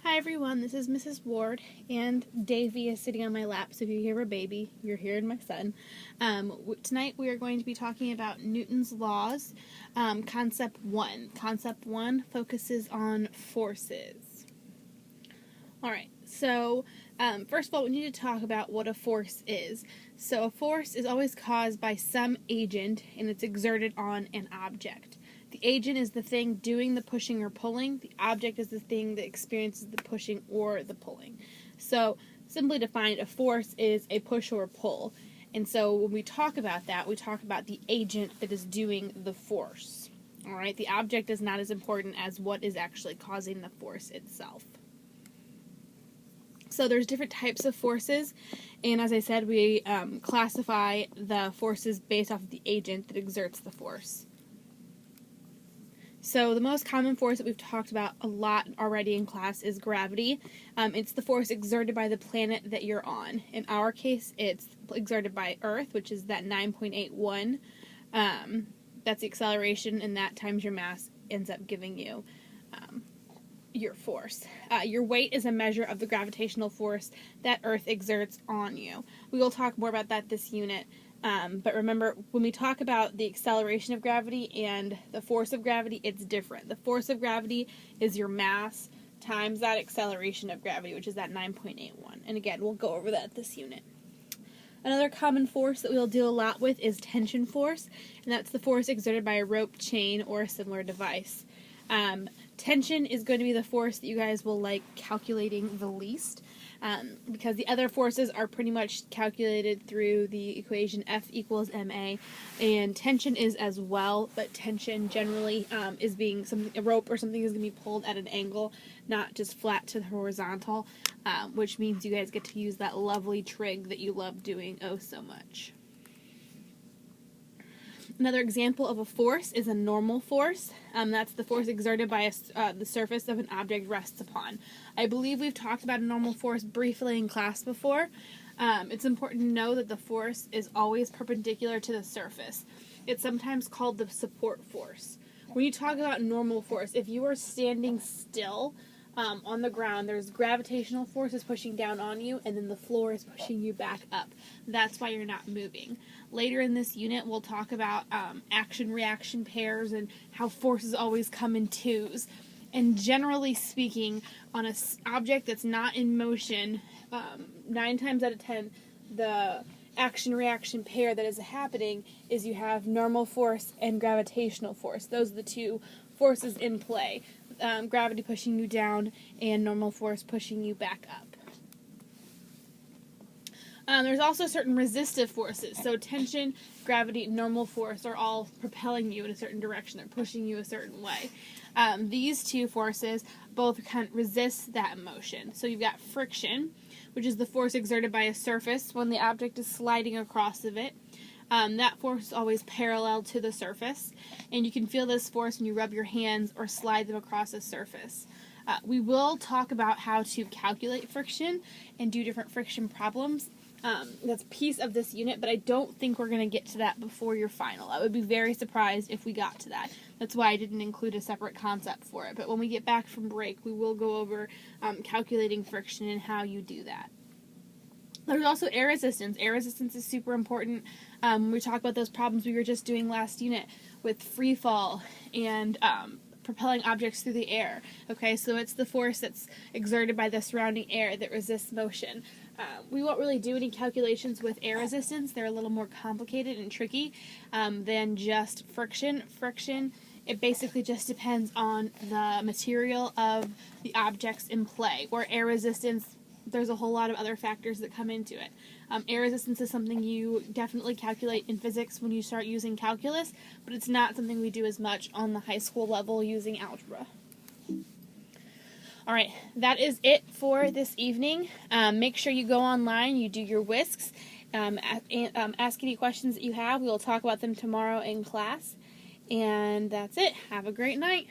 Hi everyone, this is Mrs. Ward, and Davy is sitting on my lap, so if you hear a baby, you're hearing my son. Tonight we are going to be talking about Newton's laws, Concept 1. Concept 1 focuses on forces. Alright, so first of all we need to talk about what a force is. So a force is always caused by some agent, and it's exerted on an object. The agent is the thing doing the pushing or pulling. The object is the thing that experiences the pushing or the pulling. So, simply defined, a force is a push or pull. And so when we talk about that, we talk about the agent that is doing the force. Alright, the object is not as important as what is actually causing the force itself. So there's different types of forces, and as I said, we classify the forces based off of the agent that exerts the force. So the most common force that we've talked about a lot already in class is gravity. It's the force exerted by the planet that you're on. In our case, it's exerted by Earth, which is that 9.81. That's the acceleration, and that times your mass ends up giving you your force. Your weight is a measure of the gravitational force that Earth exerts on you. We will talk more about that this unit. But remember, when we talk about the acceleration of gravity and the force of gravity, it's different. The force of gravity is your mass times that acceleration of gravity, which is that 9.81. And again, we'll go over that this unit. Another common force that we'll deal a lot with is tension force, and that's the force exerted by a rope, chain, or a similar device. Tension is going to be the force that you guys will like calculating the least, because the other forces are pretty much calculated through the equation F equals ma, and tension is as well, but tension generally is being a rope or something is going to be pulled at an angle, not just flat to the horizontal, which means you guys get to use that lovely trig that you love doing oh so much. Another example of a force is a normal force. That's the force exerted by the surface of an object rests upon. I believe we've talked about a normal force briefly in class before. It's important to know that the force is always perpendicular to the surface. It's sometimes called the support force. When you talk about normal force, if you are standing still on the ground, there's gravitational forces pushing down on you, and then the floor is pushing you back up. That's why you're not moving. Later in this unit, we'll talk about action-reaction pairs and how forces always come in twos. And generally speaking, on an object that's not in motion, 9 times out of 10, the action-reaction pair that is happening is you have normal force and gravitational force. Those are the two forces in play. Gravity pushing you down and normal force pushing you back up. There's also certain resistive forces. So tension, gravity, normal force are all propelling you in a certain direction. They're pushing you a certain way. These two forces both kind of resist that motion. So you've got friction, which is the force exerted by a surface when the object is sliding across of it. That force is always parallel to the surface, and you can feel this force when you rub your hands or slide them across a surface. We will talk about how to calculate friction and do different friction problems. That's a piece of this unit, but I don't think we're going to get to that before your final. I would be very surprised if we got to that. That's why I didn't include a separate concept for it. But when we get back from break, we will go over calculating friction and how you do that. There's also air resistance. Air resistance is super important. We talk about those problems we were just doing last unit with free fall and propelling objects through the air. Okay, so it's the force that's exerted by the surrounding air that resists motion. We won't really do any calculations with air resistance. They're a little more complicated and tricky than just friction. Friction, it basically just depends on the material of the objects in play, where air resistance, there's a whole lot of other factors that come into it. Air resistance is something you definitely calculate in physics when you start using calculus, but it's not something we do as much on the high school level using algebra. Alright, that is it for this evening. Make sure you go online, you do your whisks, ask any questions that you have. We will talk about them tomorrow in class. And that's it. Have a great night.